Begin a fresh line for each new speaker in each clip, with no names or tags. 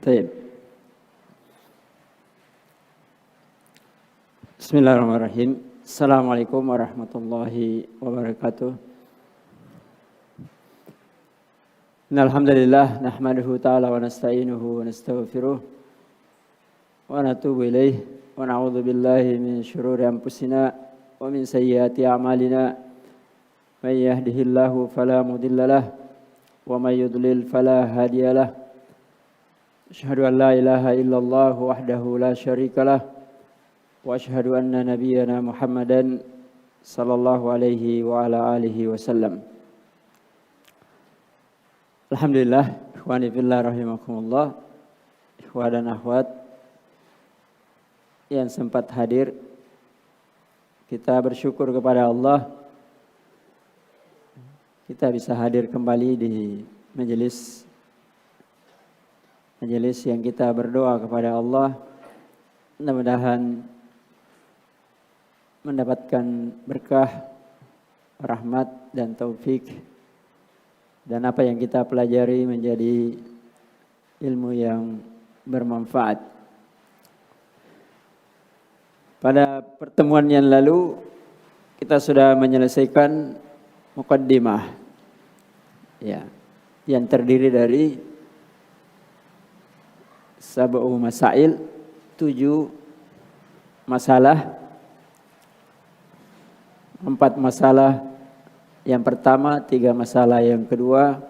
Baik. Bismillahirrahmanirrahim. Assalamualaikum warahmatullahi wabarakatuh. Innalhamdulillah nahmaduhu ta'ala wa nasta'inuhu wa nastaghfiruh wa natubu ilaih wa na'udzu billahi min syururi anfusina wa min sayyiati a'malina. May yahdihillahu fala mudhillalah wa may yudlil fala hadiyalah. Asyhadu an la ilaha illallah wahdahu la syarikalah wa asyhadu anna nabiyyana Muhammadan sallallahu alaihi wa ala alihi wasallam. Alhamdulillah, ikhwani fillah rahimakumullah, ikhwah dan akhwat yang sempat hadir, kita bersyukur kepada Allah kita bisa hadir kembali di majelis yang kita berdoa kepada Allah mudah-mudahan mendapatkan berkah, rahmat dan taufik, dan apa yang kita pelajari menjadi ilmu yang bermanfaat. Pada pertemuan yang lalu kita sudah menyelesaikan muqaddimah ya, yang terdiri dari sab'u masail, 7 masalah, 4 masalah yang pertama, 3 masalah yang kedua,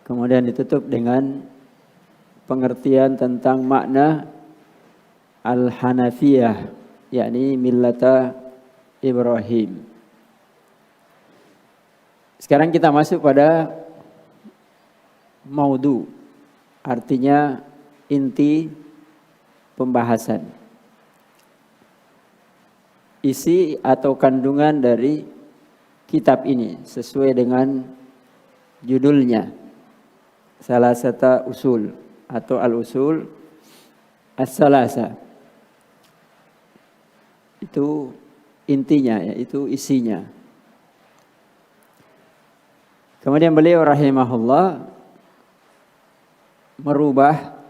kemudian ditutup dengan pengertian tentang makna al-Hanafiyah, yakni millata Ibrahim. Sekarang kita masuk pada maudu, artinya inti pembahasan. Isi atau kandungan dari kitab ini sesuai dengan judulnya, Salasata Usul atau Al-Usul As-Salasa. Itu intinya, yaitu isinya. Kemudian beliau rahimahullah merubah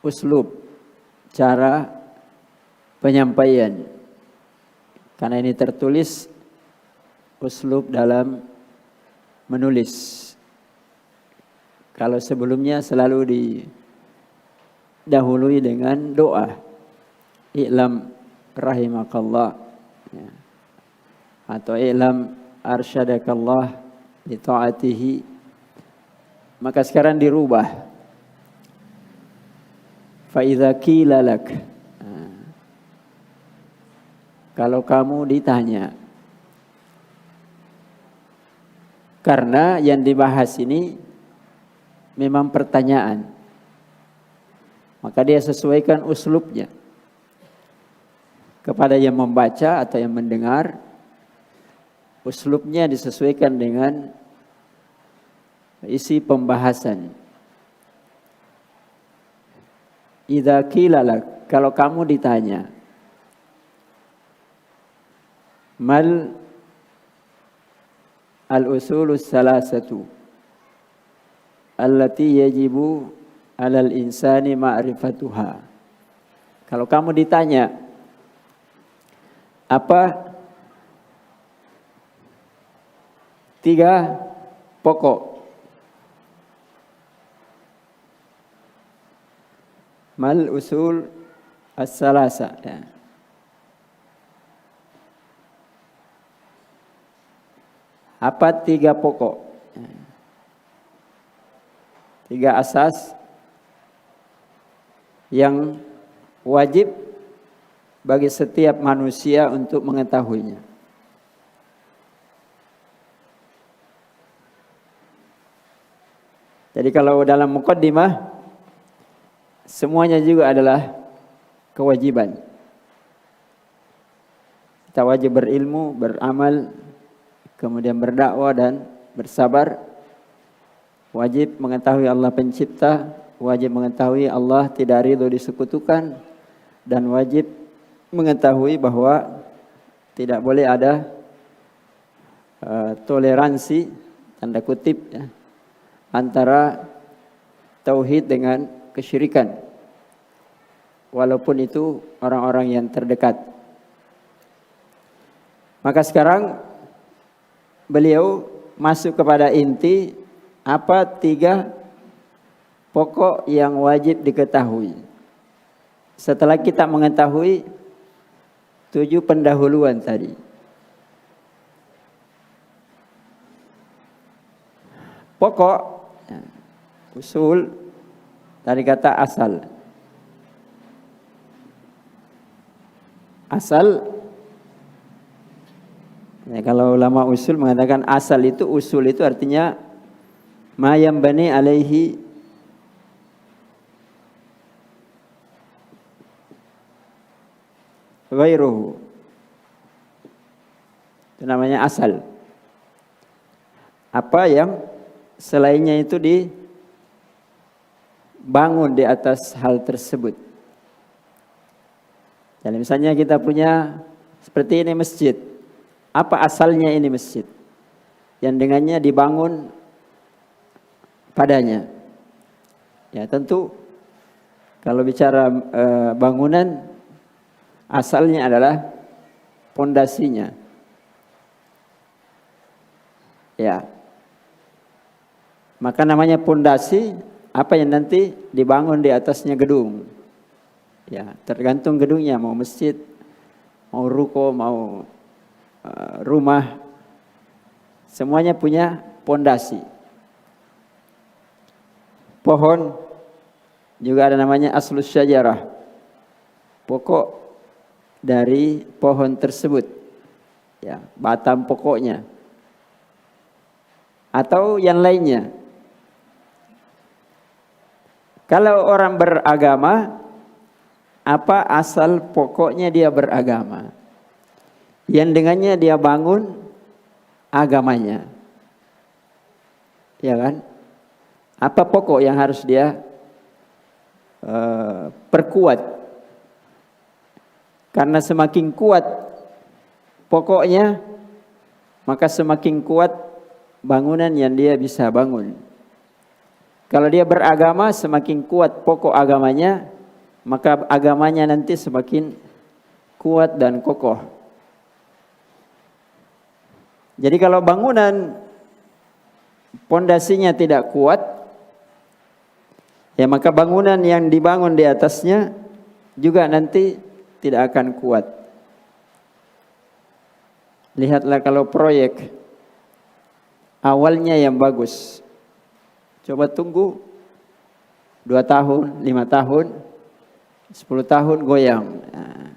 uslub, cara penyampaian. Karena ini tertulis uslub dalam menulis. Kalau sebelumnya selalu didahului dengan doa. I'lam rahimakallah. Ya. Atau i'lam arsyadakallah li ta'atihi. Maka sekarang dirubah. Fa'idha qila lak. Kalau kamu ditanya. Karena yang dibahas ini memang pertanyaan. Maka dia sesuaikan uslubnya. Kepada yang membaca atau yang mendengar, uslubnya disesuaikan dengan isi pembahasan. Idza qila lak, kalau kamu ditanya, mal al-usulus salasatu allati yajibu 'alal insani ma'rifatuha. Kalau kamu ditanya, apa 3 pokok mal usul as-salasa ya. Apa 3 pokok? 3 asas yang wajib bagi setiap manusia untuk mengetahuinya. Jadi kalau dalam muqaddimah semuanya juga adalah kewajiban. Kita wajib berilmu, beramal, kemudian berdakwah dan bersabar. Wajib mengetahui Allah pencipta, wajib mengetahui Allah tidak ridho disekutukan, dan wajib mengetahui bahwa tidak boleh ada toleransi tanda kutip ya, antara tauhid dengan kesyirikan. Walaupun itu orang-orang yang terdekat. Maka sekarang beliau masuk kepada inti apa 3 pokok yang wajib diketahui. Setelah kita mengetahui 7 pendahuluan tadi. Pokok, usul, dari kata asal. Asal, ya kalau ulama usul mengatakan asal itu, usul itu artinya ma yambani alaihi ghairuhu. Itu namanya asal. Apa yang selainnya itu dibangun di atas hal tersebut. Jadi misalnya kita punya seperti ini masjid. Apa asalnya ini masjid? Yang dengannya dibangun padanya. Ya tentu kalau bicara bangunan, asalnya adalah pondasinya. Ya. Maka namanya pondasi apa yang nanti dibangun di atasnya gedung. Ya, tergantung gedungnya, mau masjid, mau ruko, mau rumah. Semuanya punya pondasi. Pohon juga ada namanya aslus syajarah. Pokok dari pohon tersebut. Ya, batang pokoknya. Atau yang lainnya. Kalau orang beragama, apa asal pokoknya dia beragama? Yang dengannya dia bangun agamanya. Ya kan? Apa pokok yang harus dia perkuat? Karena semakin kuat pokoknya, maka semakin kuat bangunan yang dia bisa bangun. Kalau dia beragama, semakin kuat pokok agamanya, maka agamanya nanti semakin kuat dan kokoh. Jadi kalau bangunan pondasinya tidak kuat, ya maka bangunan yang dibangun di atasnya juga nanti tidak akan kuat. Lihatlah kalau proyek awalnya yang bagus, coba tunggu 2 tahun, 5 tahun, 10 tahun goyang. Nah,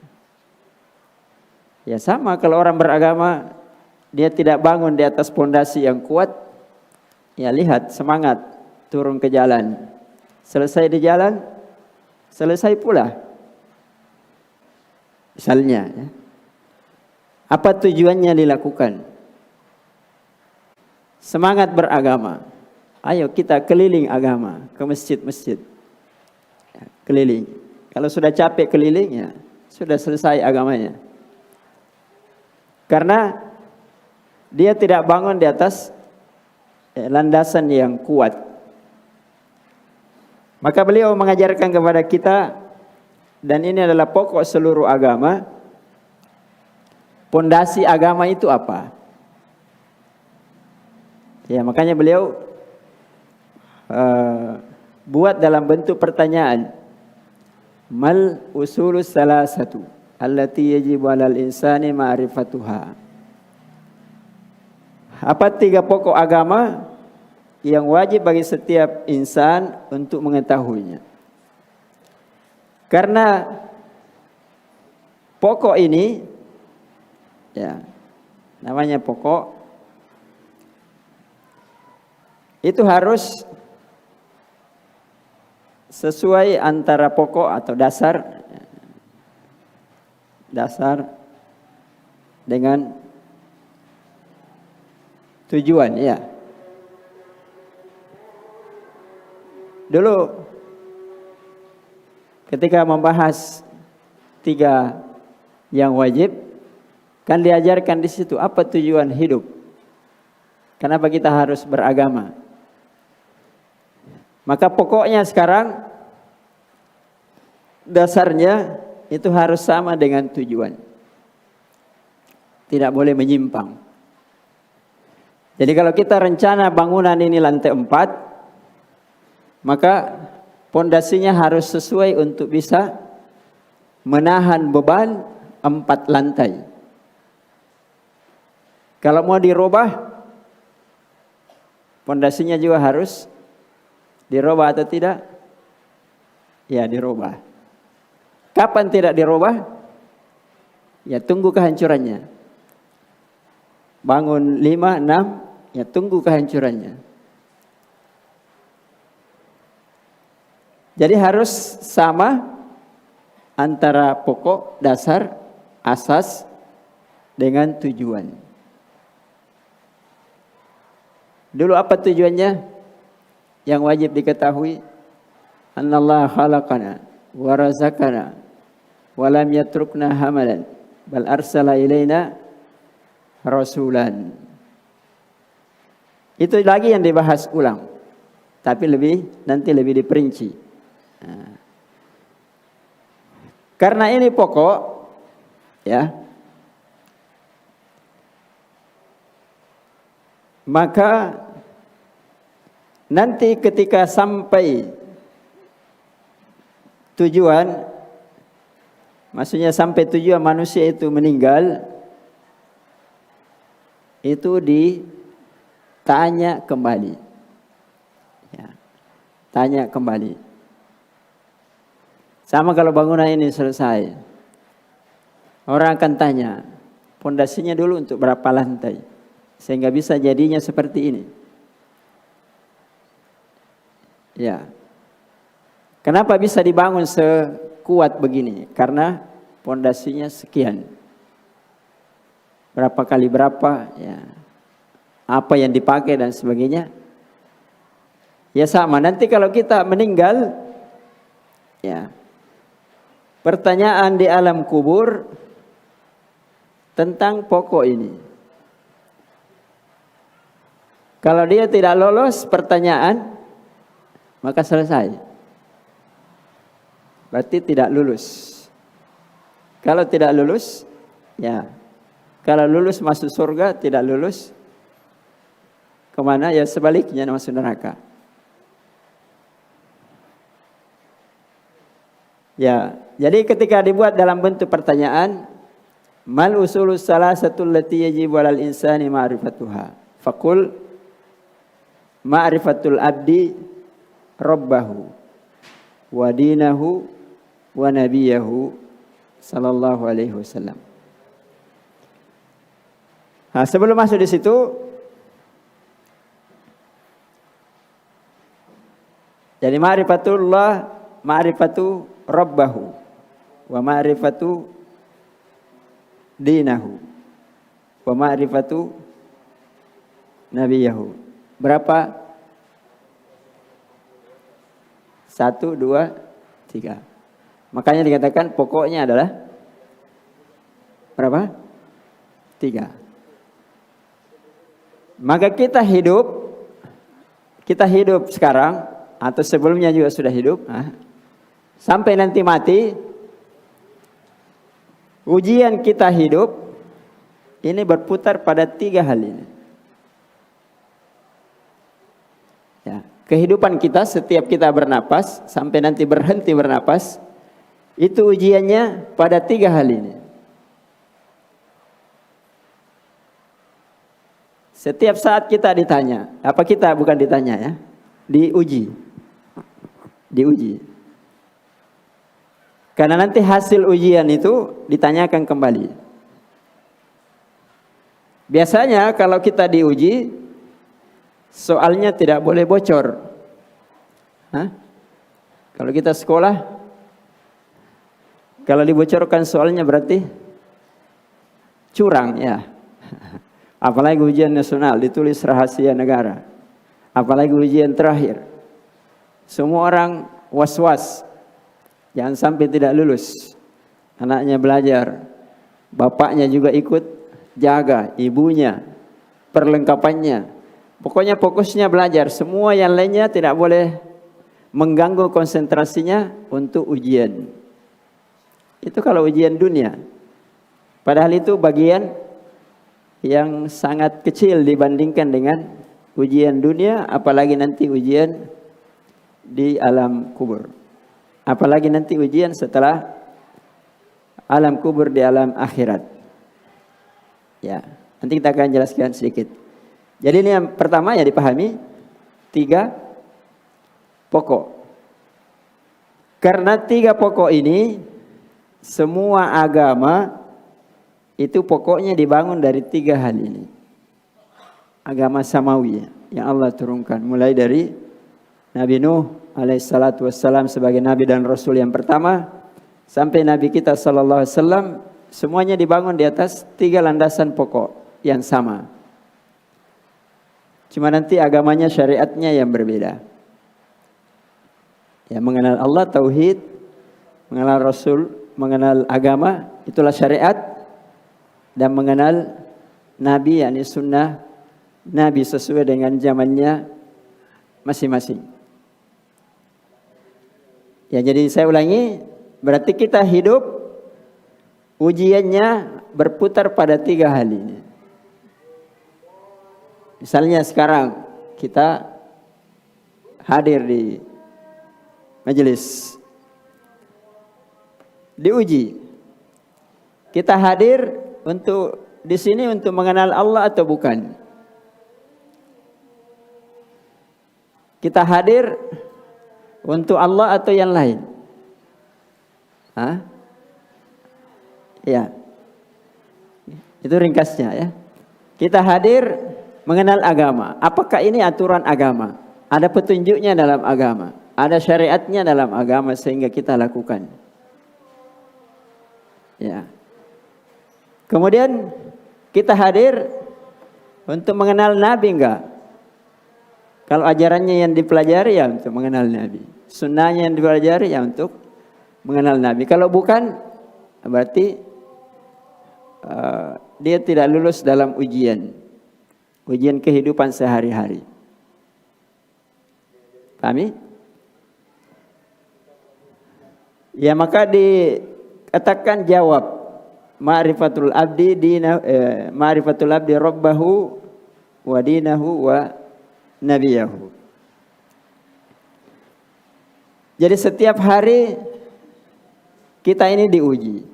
ya sama kalau orang beragama, dia tidak bangun di atas pondasi yang kuat, ya lihat semangat turun ke jalan. Selesai di jalan, selesai pula. Misalnya, ya. Apa tujuannya dilakukan? Semangat beragama. Ayo kita keliling agama ke masjid-masjid. Ya, keliling. Kalau sudah capek keliling, ya sudah selesai agamanya. Karena dia tidak bangun di atas landasan yang kuat. Maka beliau mengajarkan kepada kita, dan ini adalah pokok seluruh agama. Pondasi agama itu apa? Ya makanya beliau buat dalam bentuk pertanyaan. Mal usulus salasatu allati yajibu 'alal insani ma'rifatuha. Apa 3 pokok agama yang wajib bagi setiap insan untuk mengetahuinya? Karena pokok ini, ya namanya pokok, itu harus sesuai antara pokok atau dasar dengan tujuan, ya. Dulu ketika membahas 3 yang wajib, kan diajarkan di situ apa tujuan hidup. Kenapa kita harus beragama? Maka pokoknya sekarang dasarnya itu harus sama dengan tujuan. Tidak boleh menyimpang. Jadi kalau kita rencana bangunan ini lantai 4, maka pondasinya harus sesuai untuk bisa menahan beban 4 lantai. Kalau mau dirubah, pondasinya juga harus dirubah atau tidak? Ya, dirubah. Kapan tidak dirubah? Ya, tunggu kehancurannya. Bangun 5, 6, ya tunggu kehancurannya. Jadi harus sama antara pokok, dasar, asas dengan tujuan. Dulu apa tujuannya? Yang wajib diketahui, Anallah khalaqana wa razaqana wa lam yatrukna hamalan bal arsala ilaina rasulan. Itu lagi yang dibahas ulang, tapi nanti lebih diperinci. Nah, karena ini pokok, ya, maka nanti ketika sampai tujuan, maksudnya sampai tujuan manusia itu meninggal, itu ditanya kembali. Ya, tanya kembali. Sama kalau bangunan ini selesai, orang akan tanya, pondasinya dulu untuk berapa lantai, sehingga bisa jadinya seperti ini. Ya, kenapa bisa dibangun sekuat begini? Karena pondasinya sekian. Berapa kali berapa, ya, apa yang dipakai dan sebagainya. Ya sama, nanti kalau kita meninggal, ya, pertanyaan di alam kubur tentang pokok ini. Kalau dia tidak lolos pertanyaan, maka selesai. Berarti tidak lulus. Kalau tidak lulus, ya, kalau lulus masuk surga, tidak lulus kemana? Ya sebaliknya masuk neraka. Ya, jadi ketika dibuat dalam bentuk pertanyaan, mal usulus salasatul lati yajibu alal insani ma'rifatuha. Faqul ma'rifatul abdi rabbahu wa dinahu wa nabiyahu sallallahu alaihi wasallam. Nah, sebelum masuk di situ, jadi ma'rifatullah, ma'rifatu rabbahu wa ma'rifatu dinahu wa ma'rifatu nabiyahu. Berapa? 1, 2, 3. Makanya dikatakan pokoknya adalah berapa? 3. Maka kita hidup sekarang atau sebelumnya juga sudah hidup, sampai nanti mati. Ujian kita hidup ini berputar pada 3 hal ini. Ya, kehidupan kita setiap kita bernapas sampai nanti berhenti bernapas, itu ujiannya pada 3 hal ini. Setiap saat kita ditanya, apa kita bukan ditanya ya, diuji. Karena nanti hasil ujian itu ditanyakan kembali. Biasanya kalau kita diuji, soalnya tidak boleh bocor. Kalau kita sekolah, kalau dibocorkan soalnya berarti curang ya. Apalagi ujian nasional ditulis rahasia negara. Apalagi ujian terakhir. Semua orang was-was. Jangan sampai tidak lulus. Anaknya belajar. Bapaknya juga ikut jaga. Ibunya. Perlengkapannya. Pokoknya fokusnya belajar. Semua yang lainnya tidak boleh mengganggu konsentrasinya untuk ujian. Itu kalau ujian dunia. Padahal itu bagian yang sangat kecil dibandingkan dengan ujian dunia, apalagi nanti ujian di alam kubur. Apalagi nanti ujian setelah alam kubur di alam akhirat. Ya, nanti kita akan jelaskan sedikit. Jadi ini yang pertama ya dipahami 3 pokok. Karena 3 pokok ini semua agama itu pokoknya dibangun dari 3 hal ini. Agama samawi yang Allah turunkan mulai dari Nabi Nuh alaihissalatu wassalam sebagai nabi dan rasul yang pertama sampai Nabi kita sallallahu alaihi wasallam, semuanya dibangun di atas 3 landasan pokok yang sama. Cuma nanti agamanya, syariatnya yang berbeda. Ya, mengenal Allah, tauhid, mengenal Rasul, mengenal agama, itulah syariat, dan mengenal Nabi, yakni sunnah Nabi sesuai dengan zamannya masing-masing. Ya, jadi saya ulangi, berarti kita hidup ujiannya berputar pada 3 hal ini. Misalnya sekarang kita hadir di majelis, diuji. Kita hadir untuk di sini untuk mengenal Allah atau bukan? Kita hadir untuk Allah atau yang lain? Hah? Ya. Itu ringkasnya ya. Kita hadir mengenal agama. Apakah ini aturan agama? Ada petunjuknya dalam agama. Ada syariatnya dalam agama sehingga kita lakukan. Ya. Kemudian kita hadir untuk mengenal Nabi enggak? Kalau ajarannya yang dipelajari ya untuk mengenal Nabi. Sunnahnya yang dipelajari ya untuk mengenal Nabi. Kalau bukan berarti dia tidak lulus dalam ujian kehidupan sehari-hari. Pahami? Ya, maka dikatakan jawab ma'rifatul abdi rabbahu wa dinahu wa nabiyahu. Jadi setiap hari kita ini diuji.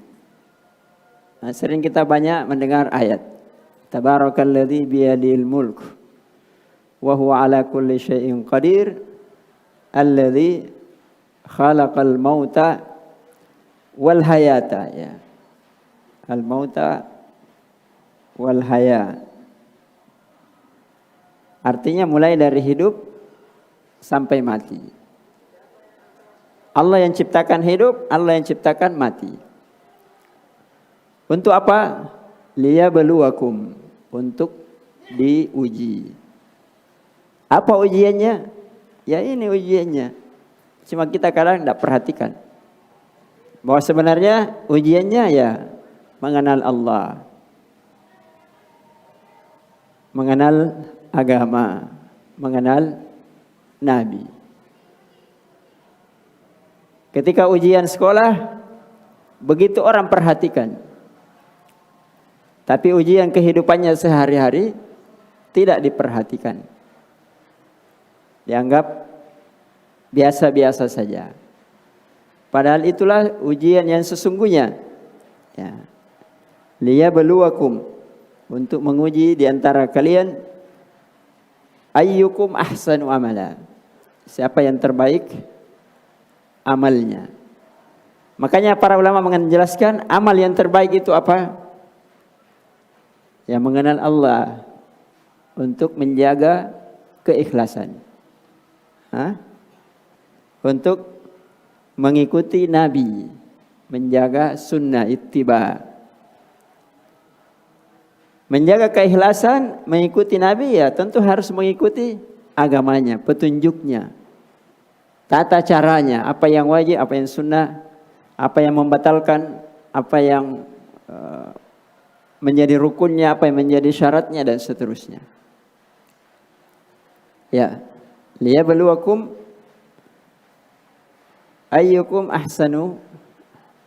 Nah, sering kita banyak mendengar ayat Tabarakalladzi biyadil mulk wa huwa ala kulli syai'in qadir alladzi khalaqal mauta wal hayata, ya. Al mauta wal haya. Artinya mulai dari hidup sampai mati. Allah yang ciptakan hidup, Allah yang ciptakan mati. Untuk apa? Liyabluwakum, untuk diuji. Apa ujiannya? Ya ini ujiannya. Cuma kita kadang tidak perhatikan. Bahwa sebenarnya ujiannya ya mengenal Allah. Mengenal agama. Mengenal Nabi. Ketika ujian sekolah, begitu orang perhatikan. Tapi ujian kehidupannya sehari-hari tidak diperhatikan. Dianggap biasa-biasa saja. Padahal itulah ujian yang sesungguhnya. Ya. Liyabluwakum, untuk menguji di antara kalian ayyukum ahsanu amala. Siapa yang terbaik amalnya. Makanya para ulama menjelaskan amal yang terbaik itu apa? Yang mengenal Allah, untuk menjaga keikhlasan. Untuk mengikuti Nabi, menjaga sunnah ittiba. Menjaga keikhlasan, mengikuti Nabi ya tentu harus mengikuti agamanya, petunjuknya. Tata caranya, apa yang wajib, apa yang sunnah, apa yang membatalkan, apa yang menjadi rukunnya, apa yang menjadi syaratnya dan seterusnya. Ya, liyabluwakum ayyukum ahsanu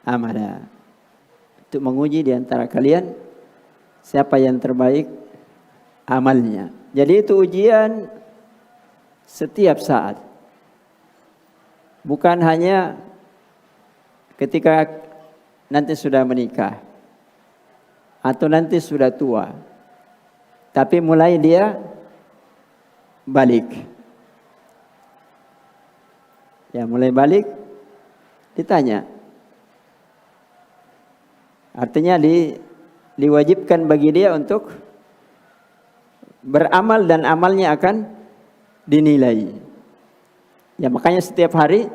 amala. Untuk menguji di antara kalian siapa yang terbaik amalnya. Jadi itu ujian setiap saat. Bukan hanya ketika nanti sudah menikah atau nanti sudah tua. Tapi mulai dia balik. Ya, mulai balik ditanya. Artinya diwajibkan bagi dia untuk beramal dan amalnya akan dinilai. Ya, makanya setiap hari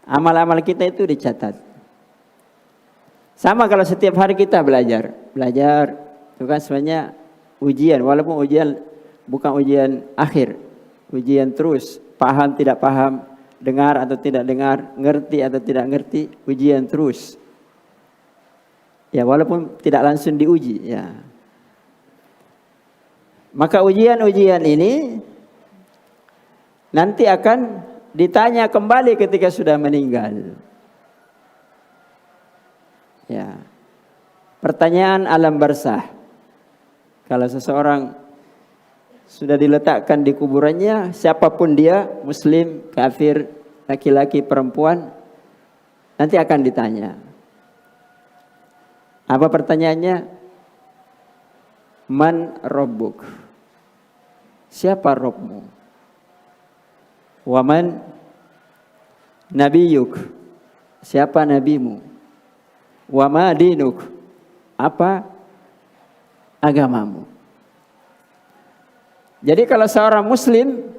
amal-amal kita itu dicatat. Sama kalau setiap hari kita belajar itu kan sebenarnya ujian, walaupun ujian bukan ujian akhir, ujian terus, paham tidak paham, dengar atau tidak dengar, ngerti atau tidak ngerti, ujian terus. Ya, walaupun tidak langsung diuji, ya. Maka ujian-ujian ini nanti akan ditanya kembali ketika sudah meninggal. Ya. Pertanyaan alam barzah. Kalau seseorang sudah diletakkan di kuburannya, siapapun dia, muslim, kafir, laki-laki, perempuan, nanti akan ditanya. Apa pertanyaannya? Man rabbuk? Siapa Rabbmu? Waman nabiyuk? Siapa nabimu? Wama dinuk? Apa agamamu? Jadi kalau seorang muslim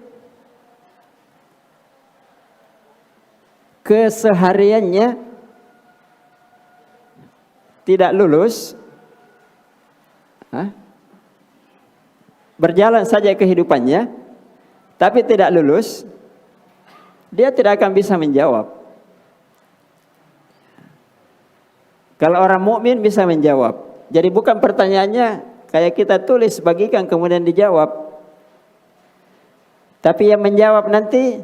kesehariannya tidak lulus, berjalan saja kehidupannya, tapi tidak lulus, dia tidak akan bisa menjawab. Kalau orang mukmin bisa menjawab. Jadi bukan pertanyaannya kayak kita tulis, bagikan kemudian dijawab. Tapi yang menjawab nanti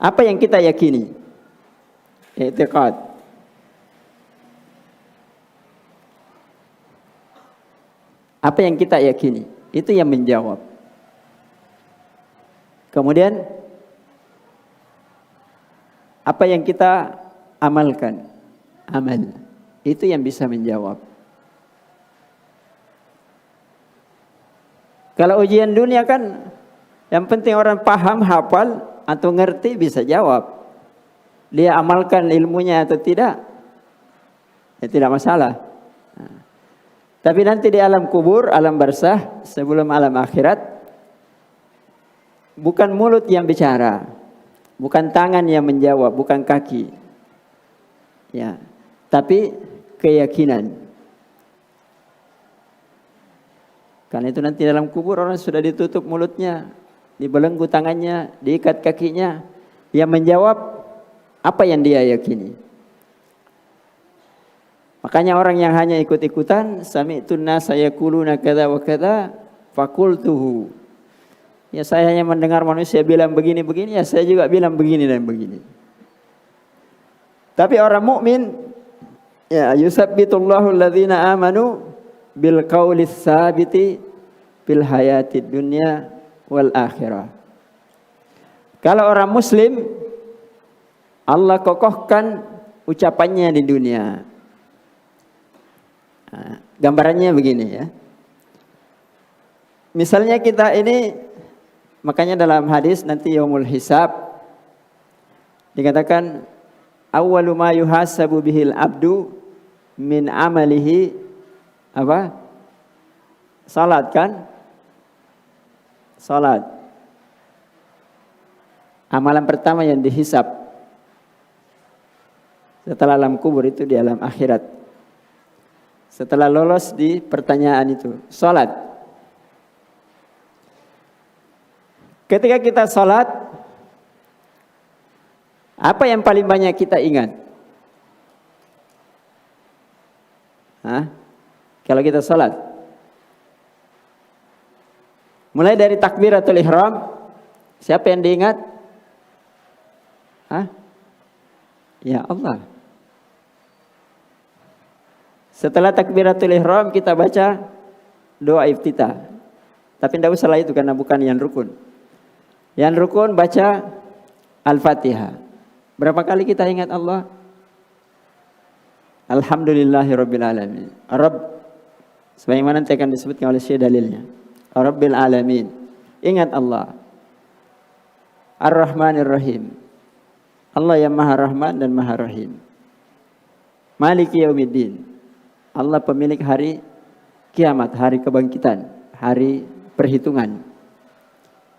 apa yang kita yakini? I'tiqad. Apa yang kita yakini, itu yang menjawab. Kemudian apa yang kita amalkan, amal, itu yang bisa menjawab. Kalau ujian dunia kan yang penting orang paham, hafal atau ngerti bisa jawab. Dia amalkan ilmunya atau tidak, ya tidak masalah. Tapi nanti di alam kubur, alam barzah, sebelum alam akhirat, bukan mulut yang bicara, bukan tangan yang menjawab, bukan kaki, ya, tapi keyakinan. Karena itu nanti dalam kubur orang sudah ditutup mulutnya, dibelenggu tangannya, diikat kakinya, yang menjawab apa yang dia yakini. Makanya orang yang hanya ikut-ikutan, sami'tun nasa yaquluna kadza wa kadza faqultuhu. Ya, saya hanya mendengar manusia bilang begini-begini, ya saya juga bilang begini dan begini. Tapi orang mukmin, ya, yusabbitullahu alladzina amanu bil qaulis tsabiti fil hayatid dunya wal akhirah. Kalau orang muslim, Allah kokohkan ucapannya di dunia. Nah, gambarannya begini ya. Misalnya kita ini, makanya dalam hadis nanti yaumul hisab dikatakan awwalu ma yuhasabu bihil abdu min amalihi apa? Salat kan? Salat. Amalan pertama yang dihisab setelah alam kubur itu di alam akhirat. Setelah lolos di pertanyaan itu, salat. Ketika kita salat, apa yang paling banyak kita ingat? Kalau kita salat, mulai dari takbiratul ihram, siapa yang diingat? Hah? Ya Allah. Setelah takbiratul ihram kita baca doa iftitah. Tapi tidak usah itu karena bukan yang rukun. Yang rukun baca Al-Fatihah. Berapa kali kita ingat Allah? Alhamdulillahirabbil alamin. Rabb, sebagaimana nanti akan disebutkan oleh Syekh dalilnya. Rabbil alamin. Ingat Allah. Ar-Rahmanir Rahim. Allah yang Maha Rahman dan Maha Rahim. Maliki Yaumiddin. Allah pemilik hari kiamat, hari kebangkitan, hari perhitungan.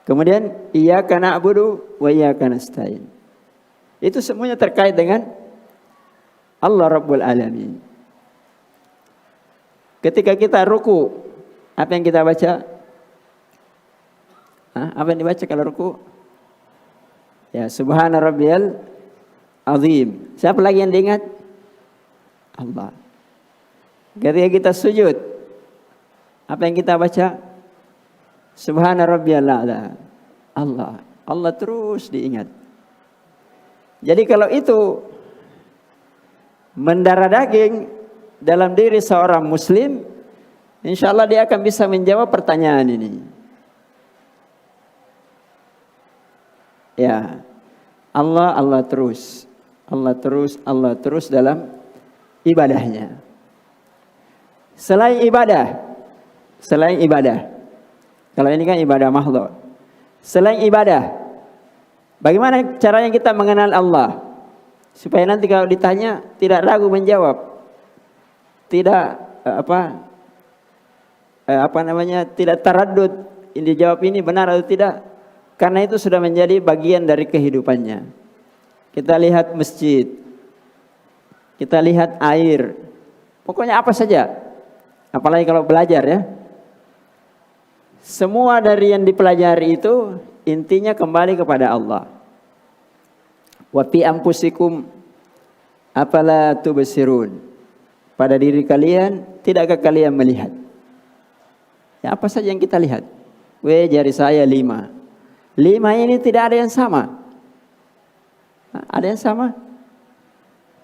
Kemudian iyyaka na'budu wa iyyaka nasta'in. Itu semuanya terkait dengan Allah Rabbul Alamin. Ketika kita ruku, apa yang kita baca? Apa yang dibaca kalau ruku? Ya, Subhana Rabbiyal Azim. Siapa lagi yang diingat? Allah. Ketika kita sujud, apa yang kita baca? Subhana Rabbiyal A'la. Allah. Allah terus diingat. Jadi kalau itu mendarah daging dalam diri seorang muslim, insya Allah dia akan bisa menjawab pertanyaan ini. Ya, Allah terus, Allah terus dalam ibadahnya. Selain ibadah, kalau ini kan ibadah mahdhur. Selain ibadah, bagaimana caranya kita mengenal Allah? Supaya nanti kalau ditanya tidak ragu menjawab, tidak tidak taraddud, ini jawab ini benar atau tidak, karena itu sudah menjadi bagian dari kehidupannya. Kita lihat masjid, kita lihat air, pokoknya apa saja, apalagi kalau belajar ya, semua dari yang dipelajari itu intinya kembali kepada Allah. Wa fi anfusikum afala tubsirun. Pada diri kalian tidakkah kalian melihat? Ya, apa saja yang kita lihat? Jari saya 5. 5 ini tidak ada yang sama. Ada yang sama?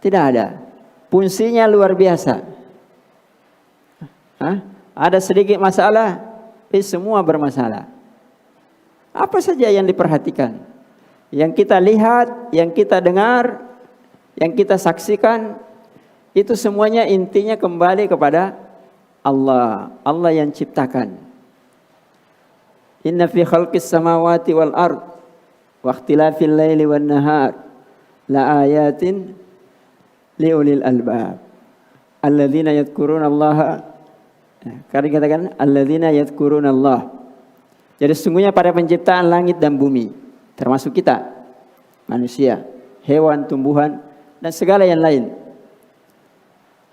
Tidak ada. Fungsinya luar biasa. Ada sedikit masalah, tapi semua bermasalah. Apa saja yang diperhatikan? Yang kita lihat, yang kita dengar, yang kita saksikan, itu semuanya intinya kembali kepada Allah. Allah yang ciptakan. Inna fi khalqis samawati wal ard wa ikhtilafil laili wan nahar la ayatin liulil albab. Alladzina yadhkuruna Allah. Karena dikatakan alladzina yadhkuruna Allah. Jadi sesungguhnya pada penciptaan langit dan bumi, termasuk kita, manusia, hewan, tumbuhan, dan segala yang lain.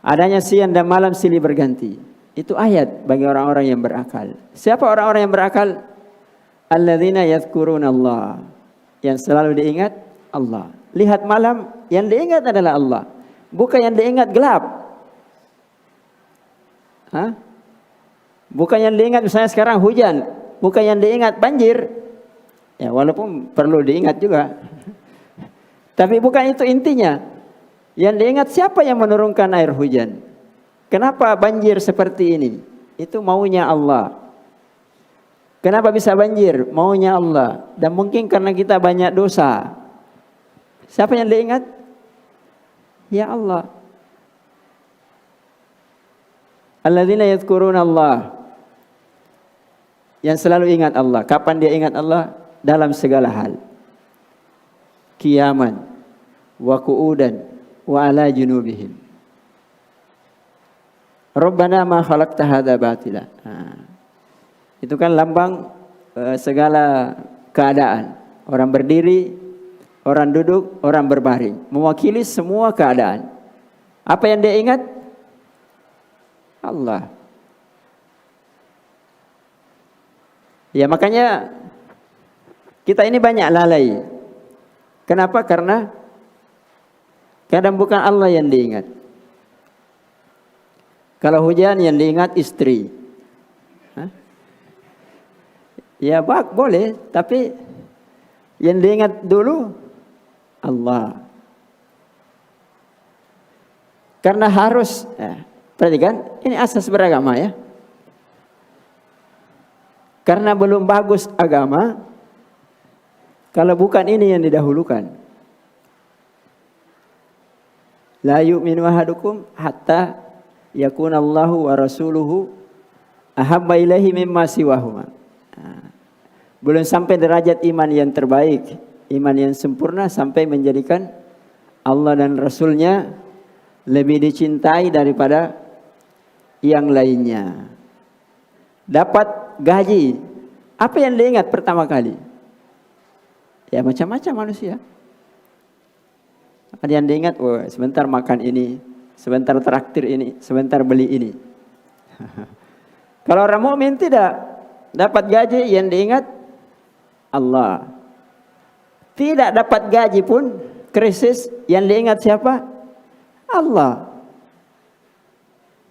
Adanya siang dan malam silih berganti. Itu ayat bagi orang-orang yang berakal. Siapa orang-orang yang berakal? Alladzina yadhkuruna Allah. Yang selalu diingat Allah. Lihat malam, yang diingat adalah Allah. Bukan yang diingat gelap. Bukan yang diingat misalnya sekarang hujan. Bukan yang diingat banjir. Ya, walaupun perlu diingat juga. Tapi bukan itu intinya. Yang diingat siapa yang menurunkan air hujan? Kenapa banjir seperti ini? Itu maunya Allah. Kenapa bisa banjir? Maunya Allah. Dan mungkin karena kita banyak dosa. Siapa yang diingat? Ya Allah. Alladzina yadhkuruna Allah. Yang selalu ingat Allah. Kapan dia ingat Allah? Dalam segala hal. Qiyaman wa qu'udan wa ala junubihim. Rabbana ma khalaqta hadza batila. Itu kan lambang segala keadaan. Orang berdiri, orang duduk, orang berbaring, mewakili semua keadaan. Apa yang dia ingat? Allah. Ya, makanya kita ini banyak lalai. Kenapa? Karena kadang bukan Allah yang diingat. Kalau hujan yang diingat istri. Ya boleh, tapi yang diingat dulu Allah. Karena harus, perhatikan, ini asas beragama ya. Karena belum bagus agama, kalau bukan ini yang didahulukan. La yu'minu ahadukum hatta yakunallahu wa rasuluhu ahabba ilaihi mimma siwahuma. Belum sampai derajat iman yang terbaik, iman yang sempurna sampai menjadikan Allah dan Rasulnya lebih dicintai daripada yang lainnya. Dapat gaji, apa yang diingat pertama kali? Ya macam-macam manusia. Ada yang diingat, oh, sebentar makan ini, sebentar traktir ini, sebentar beli ini. Kalau orang mukmin tidak dapat gaji, yang diingat Allah. Tidak dapat gaji pun krisis, yang diingat siapa? Allah.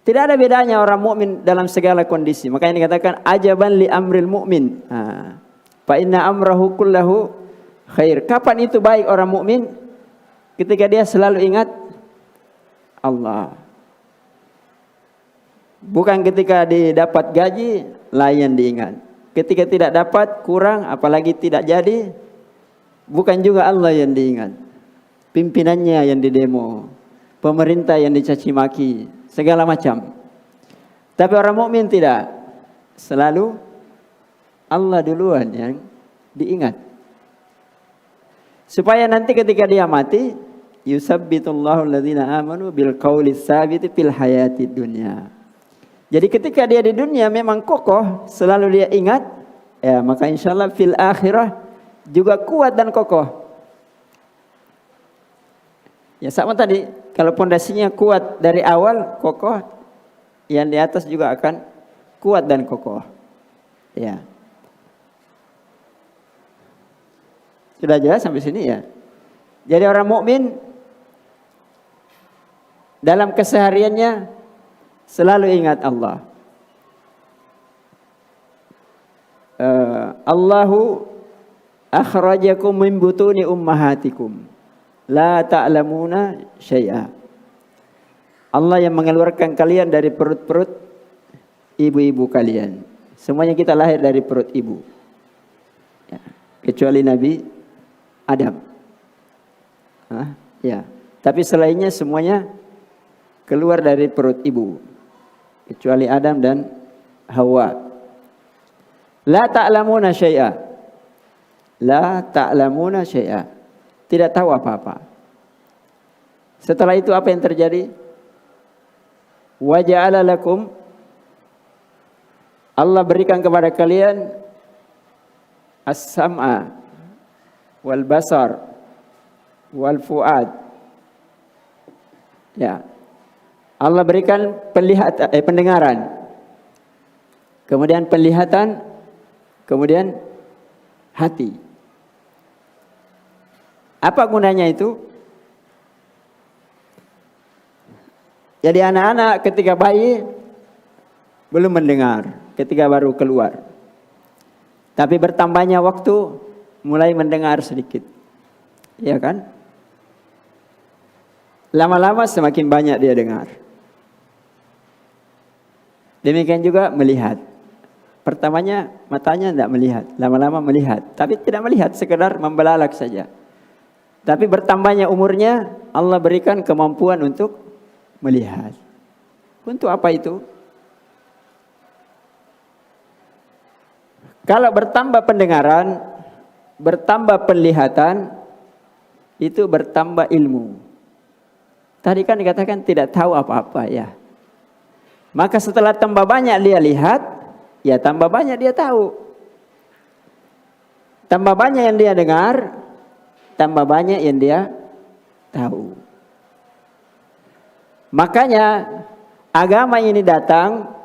Tidak ada bedanya orang mukmin dalam segala kondisi. Makanya dikatakan ajaban li amril mukmin. Fa inna amrahu kullahu khair. Kapan itu baik orang mukmin? Ketika dia selalu ingat Allah. Bukan ketika didapat gaji lain diingat. Ketika tidak dapat kurang, apalagi tidak jadi, bukan juga Allah yang diingat. Pimpinannya yang didemo, pemerintah yang dicaci maki, segala macam. Tapi orang mukmin tidak. Selalu Allah duluan yang diingat. Supaya nanti ketika dia mati, yusabbitullahu alladhina amanu bil qawli tsabiti fil hayati dunya. Jadi ketika dia di dunia memang kokoh, selalu dia ingat, ya maka insyaallah fil akhirah juga kuat dan kokoh. Ya sama tadi, kalau pondasinya kuat dari awal, kokoh, yang di atas juga akan kuat dan kokoh. Ya. Sudah jelas sampai sini ya. Jadi orang mukmin dalam kesehariannya selalu ingat Allah. Allahu akhrajakum min butuni ummahatikum la ta'lamuna syai'a. Allah yang mengeluarkan kalian dari perut-perut ibu-ibu kalian. Semuanya kita lahir dari perut ibu. Ya. Kecuali Nabi Adam. Ya. Tapi selainnya semuanya keluar dari perut ibu. Kecuali Adam dan Hawa. La ta'lamuna syai'a. La ta'lamuna syai'a. Tidak tahu apa-apa. Setelah itu apa yang terjadi? Wa ja'ala lakum, Allah berikan kepada kalian as-sam'a wal basar wal fuad. Ya. Allah berikan pendengaran, kemudian penglihatan, kemudian hati. Apa gunanya itu? Jadi anak-anak ketika bayi belum mendengar, ketika baru keluar. Tapi bertambahnya waktu mulai mendengar sedikit. Ya kan? Lama-lama semakin banyak dia dengar. Demikian juga melihat. Pertamanya matanya tidak melihat, lama-lama melihat. Tapi tidak melihat, sekedar membelalak saja. Tapi bertambahnya umurnya, Allah berikan kemampuan untuk melihat. Untuk apa itu? Kalau bertambah pendengaran, bertambah penglihatan, itu bertambah ilmu. Tadi kan dikatakan tidak tahu apa-apa ya. Maka setelah tambah banyak dia lihat, ya tambah banyak dia tahu. Tambah banyak yang dia dengar, tambah banyak yang dia tahu. Makanya agama ini datang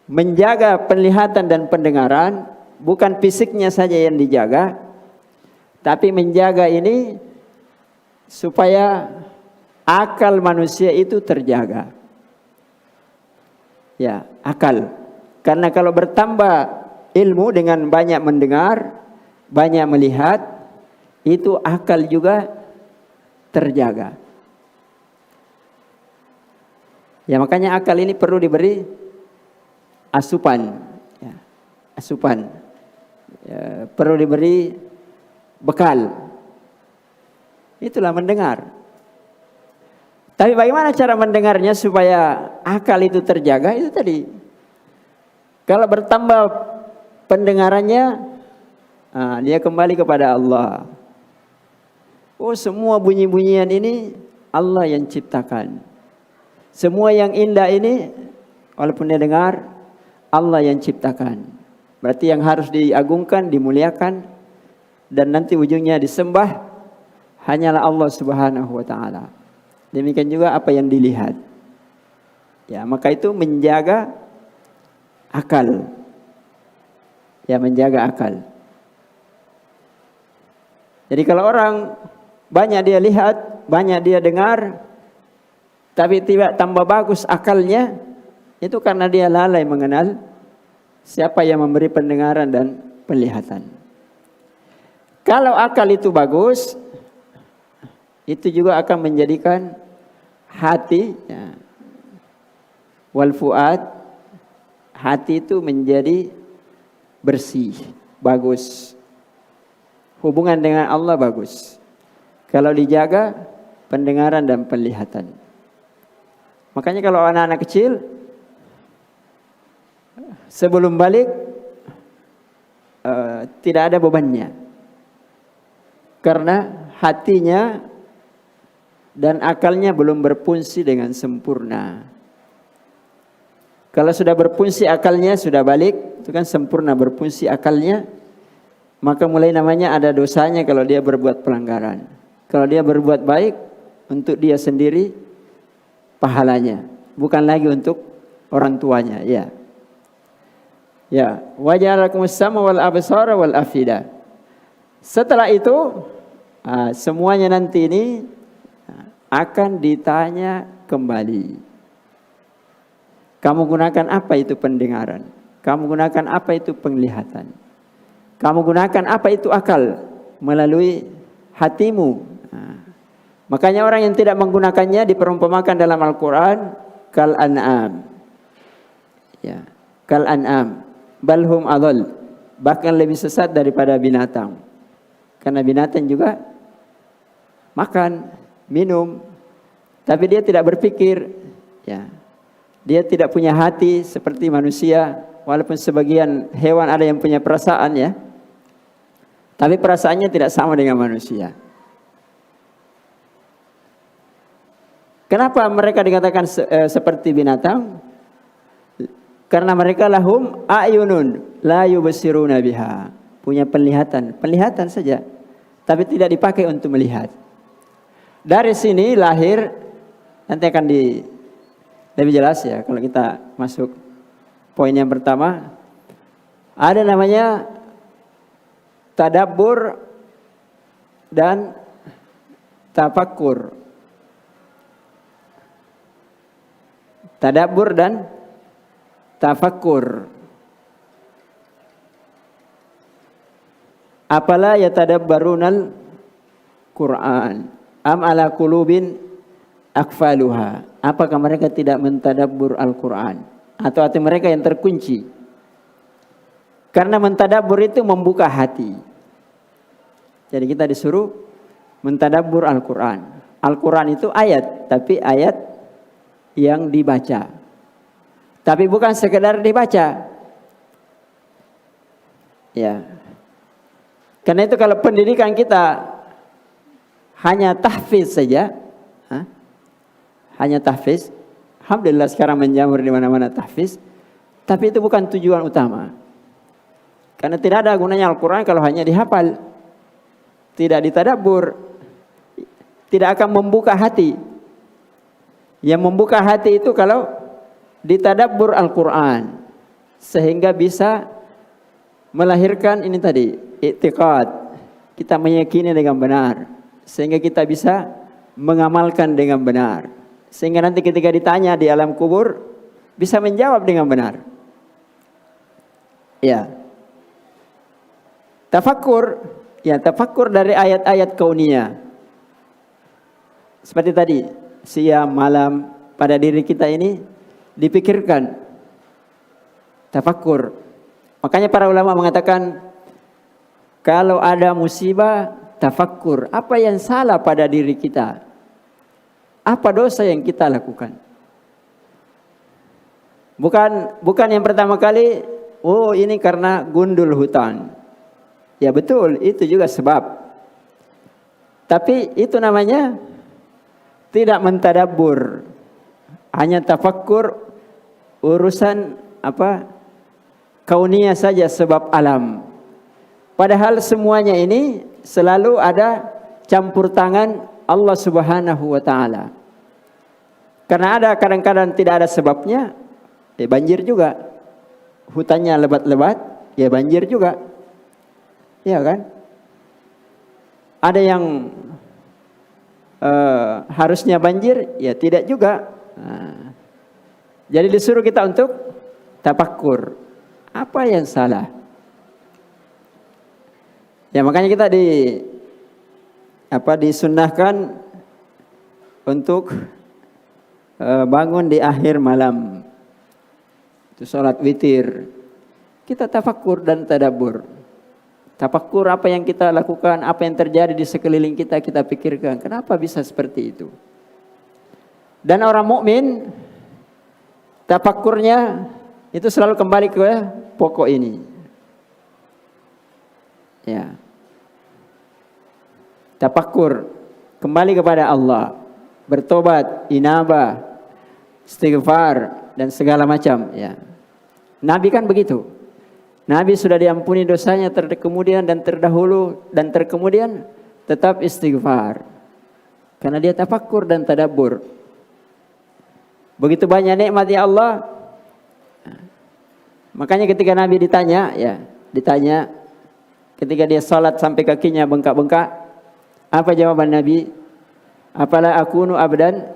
menjaga penglihatan dan pendengaran, bukan fisiknya saja yang dijaga, tapi menjaga ini supaya akal manusia itu terjaga. Ya, akal. Karena kalau bertambah ilmu dengan banyak mendengar, banyak melihat, itu akal juga terjaga. Ya makanya akal ini perlu diberi asupan, ya, asupan, ya, perlu diberi bekal. Itulah mendengar. Tapi bagaimana cara mendengarnya supaya akal itu terjaga? Itu tadi. Kalau bertambah pendengarannya, dia kembali kepada Allah. Oh, semua bunyi-bunyian ini Allah yang ciptakan. Semua yang indah ini, walaupun dia dengar, Allah yang ciptakan. Berarti yang harus diagungkan, dimuliakan, dan nanti ujungnya disembah hanyalah Allah Subhanahu wa ta'ala. Demikian juga apa yang dilihat. Ya, maka itu menjaga akal. Ya, menjaga akal. Jadi kalau orang banyak dia lihat, banyak dia dengar, tapi tidak tambah bagus akalnya, itu karena dia lalai mengenal siapa yang memberi pendengaran dan penglihatan. Kalau akal itu bagus, itu juga akan menjadikan hati, ya, wal fuad, hati itu menjadi bersih, bagus. Hubungan dengan Allah bagus. Kalau dijaga pendengaran dan penglihatan. Makanya kalau anak-anak kecil sebelum balik tidak ada bebannya. Karena hatinya dan akalnya belum berfungsi dengan sempurna. Kalau sudah berfungsi akalnya, sudah balik, itu kan sempurna berfungsi akalnya, maka mulai namanya ada dosanya kalau dia berbuat pelanggaran. Kalau dia berbuat baik, untuk dia sendiri pahalanya, bukan lagi untuk orang tuanya. Ya, ya, waja'alakumus sama wal absara wal afida. Setelah itu semuanya nanti ini akan ditanya kembali. Kamu gunakan apa itu pendengaran? Kamu gunakan apa itu penglihatan? Kamu gunakan apa itu akal? Melalui hatimu. Makanya orang yang tidak menggunakannya diperumpamakan dalam Al-Quran kal an'am. Ya, kal an'am. Balhum adhal. Bahkan lebih sesat daripada binatang. Karena binatang juga makan, minum, tapi dia tidak berpikir. Ya, dia tidak punya hati seperti manusia. Walaupun sebagian hewan ada yang punya perasaan, ya, tapi perasaannya tidak sama dengan manusia. Kenapa mereka dikatakan seperti binatang? Karena mereka lahum a'yunun la yubsiruna biha. Punya penglihatan saja, tapi tidak dipakai untuk melihat. Dari sini lahir, nanti akan lebih jelas ya kalau kita masuk poin yang pertama. Ada namanya tadabbur dan tafakkur. Tadabbur dan tafakkur. Apala yatadabbarunal Quran am ala qulubin akfaluha. Apakah mereka tidak mentadabbur Al-Quran? Atau hati mereka yang terkunci? Karena mentadabbur itu membuka hati. Jadi kita disuruh mentadabbur Al-Quran. Al-Quran itu ayat, tapi ayat yang dibaca. Tapi bukan sekedar dibaca. Ya. Karena itu kalau pendidikan kita hanya tahfiz saja, hanya tahfiz. Alhamdulillah sekarang menjamur di mana-mana tahfiz. Tapi itu bukan tujuan utama. Karena tidak ada gunanya Al-Quran kalau hanya dihafal. Tidak ditadabbur. Tidak akan membuka hati. Yang membuka hati itu kalau ditadabbur Al-Quran. Sehingga bisa melahirkan ini tadi, i'tiqad. Kita meyakini dengan benar. Sehingga kita bisa mengamalkan dengan benar. Sehingga nanti ketika ditanya di alam kubur, bisa menjawab dengan benar. Ya. Tafakkur Ya, tafakkur dari ayat-ayat kauniyah. Seperti tadi, siang, malam, pada diri kita ini dipikirkan. Tafakkur. Makanya para ulama mengatakan, kalau ada musibah, tafakkur. Apa yang salah pada diri kita? Apa dosa yang kita lakukan? Bukan yang pertama kali, oh ini karena gundul hutan. Ya betul, itu juga sebab. Tapi itu namanya tidak mentadabbur. Hanya tafakkur urusan kauniyah saja, sebab alam. Padahal semuanya ini selalu ada campur tangan Allah Subhanahu wa taala. Karena ada kadang-kadang tidak ada sebabnya, banjir juga. Hutannya lebat-lebat, ya banjir juga. Ya kan? Ada yang harusnya banjir, ya tidak juga. Jadi disuruh kita untuk tafakkur. Apa yang salah? Ya makanya kita disunnahkan untuk bangun di akhir malam. Itu sholat witir. Kita tafakkur dan tadabbur. Tafakkur apa yang kita lakukan, apa yang terjadi di sekeliling kita, kita pikirkan. Kenapa bisa seperti itu? Dan orang mukmin tafakkurnya itu selalu kembali ke pokok ini. Ya. Tafakkur kembali kepada Allah, bertobat, inabah, istighfar dan segala macam, ya. Nabi kan begitu. Nabi sudah diampuni dosanya kemudian dan terdahulu dan terkemudian tetap istighfar. Karena dia tafakkur dan tadabbur. Begitu banyak nikmat ya Allah. Makanya ketika Nabi ditanya ketika dia salat sampai kakinya bengkak-bengkak, apa jawaban Nabi? Apalah akunu abdan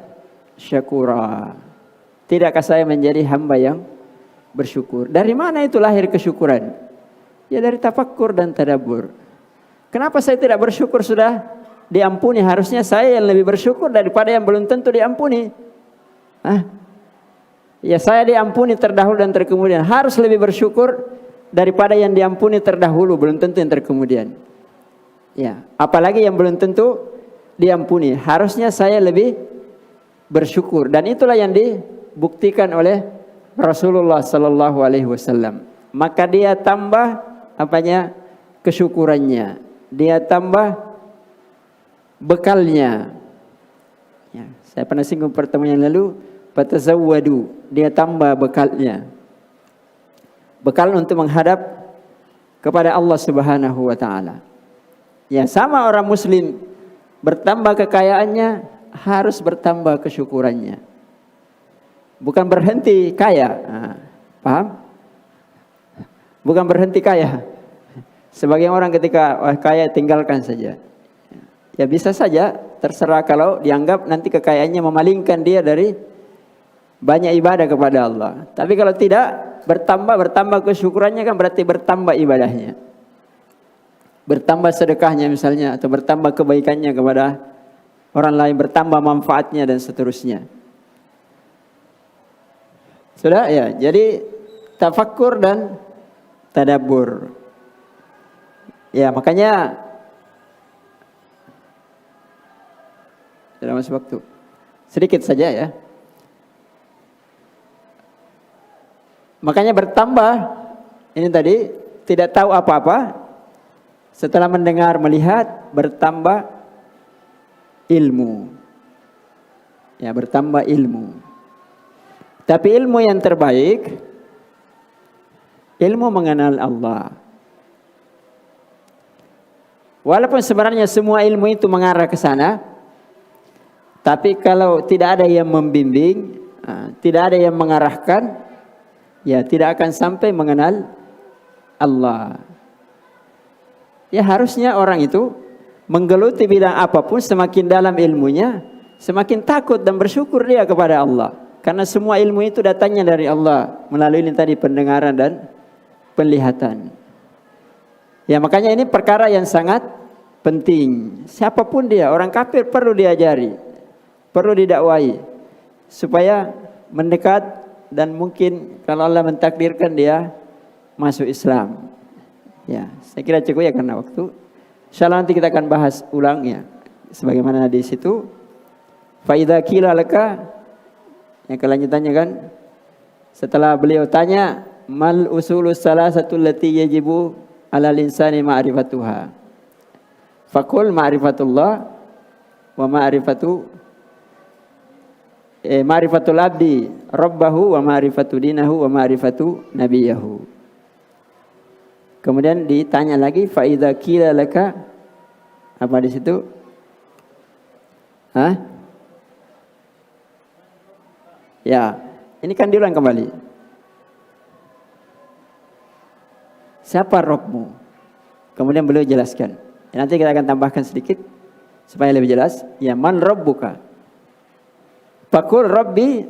syakura. Tidakkah saya menjadi hamba yang bersyukur? Dari mana itu lahir kesyukuran? Ya dari tafakkur dan tadabbur. Kenapa saya tidak bersyukur sudah diampuni? Harusnya saya yang lebih bersyukur daripada yang belum tentu diampuni. Ya saya diampuni terdahulu dan terkemudian. Harus lebih bersyukur daripada yang diampuni terdahulu, belum tentu yang terkemudian. Ya, apalagi yang belum tentu diampuni. Harusnya saya lebih bersyukur, dan itulah yang dibuktikan oleh Rasulullah sallallahu alaihi wasallam. Maka dia tambah kesyukurannya. Dia tambah bekalnya. Ya, saya pernah singgung pertemuan yang lalu, fatazawwadu, dia tambah bekalnya. Bekal untuk menghadap kepada Allah Subhanahu wa taala. Ya, sama orang muslim bertambah kekayaannya, harus bertambah kesyukurannya. Bukan berhenti kaya. Paham? Bukan berhenti kaya. Sebagian orang ketika kaya tinggalkan saja. Ya bisa saja, terserah kalau dianggap nanti kekayaannya memalingkan dia dari banyak ibadah kepada Allah. Tapi kalau tidak, bertambah kesyukurannya kan berarti bertambah ibadahnya. Bertambah sedekahnya misalnya, atau bertambah kebaikannya kepada orang lain, bertambah manfaatnya dan seterusnya. Sudah ya, jadi tafakkur dan tadabbur. Ya, makanya sudah masuk waktu. Sedikit saja ya. Makanya bertambah, ini tadi tidak tahu apa-apa, setelah mendengar, melihat, bertambah ilmu. Ya, bertambah ilmu. Tapi ilmu yang terbaik, ilmu mengenal Allah. Walaupun sebenarnya semua ilmu itu mengarah ke sana, tapi kalau tidak ada yang membimbing, tidak ada yang mengarahkan, ya tidak akan sampai mengenal Allah. Ya harusnya orang itu menggeluti bidang apapun, semakin dalam ilmunya, semakin takut dan bersyukur dia kepada Allah. Karena semua ilmu itu datangnya dari Allah melalui ini tadi, pendengaran dan penglihatan. Ya makanya ini perkara yang sangat penting. Siapapun dia, orang kafir perlu diajari, perlu didakwai supaya mendekat dan mungkin kalau Allah mentakdirkan dia masuk Islam. Ya, saya kira cukup ya karena waktu. Insyaallah nanti kita akan bahas ulangnya. Sebagaimana di situ, fa idza qila laka, yang kelanjutannya kan, setelah beliau tanya, mal usulus salasatu allati yajibu 'alal insani ma'rifatuha. Faqul ma'rifatullah wa ma'rifatul abdi rabbahu wa ma'rifatu dinahu wa ma'rifatu nabiyahu. Kemudian ditanya lagi, fa idza qila laka, apa di situ? Hah? Ya, ini kan diulang kembali. Siapa Rabbmu? Kemudian beliau jelaskan. Nanti kita akan tambahkan sedikit supaya lebih jelas. Ya, man rabbuka? Faqul rabbi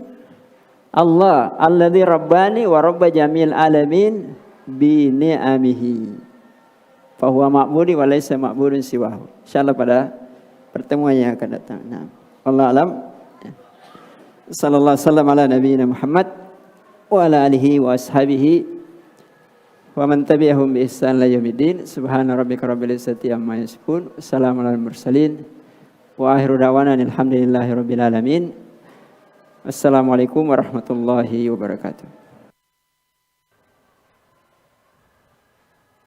Allah alladzi rabbani wa rabba jamil alamin bi ni'amihi. Fa huwa ma'budi wa laysa ma'budun siwahu. Insyaallah pada pertemuan yang akan datang. Nah, wallahu alam. Sallallahu alaihi wasallam ala nabiyina Muhammad wa ala alihi wa ashabihi wa man tabi'ahum bi ihsan ila yaumiddin. Subhana rabbika rabbil izzati amma yasifun. Wassalamu alal mursalin. Wa akhiru da'wana alhamdulillahi rabbil alamin. Assalamualaikum warahmatullahi wabarakatuh.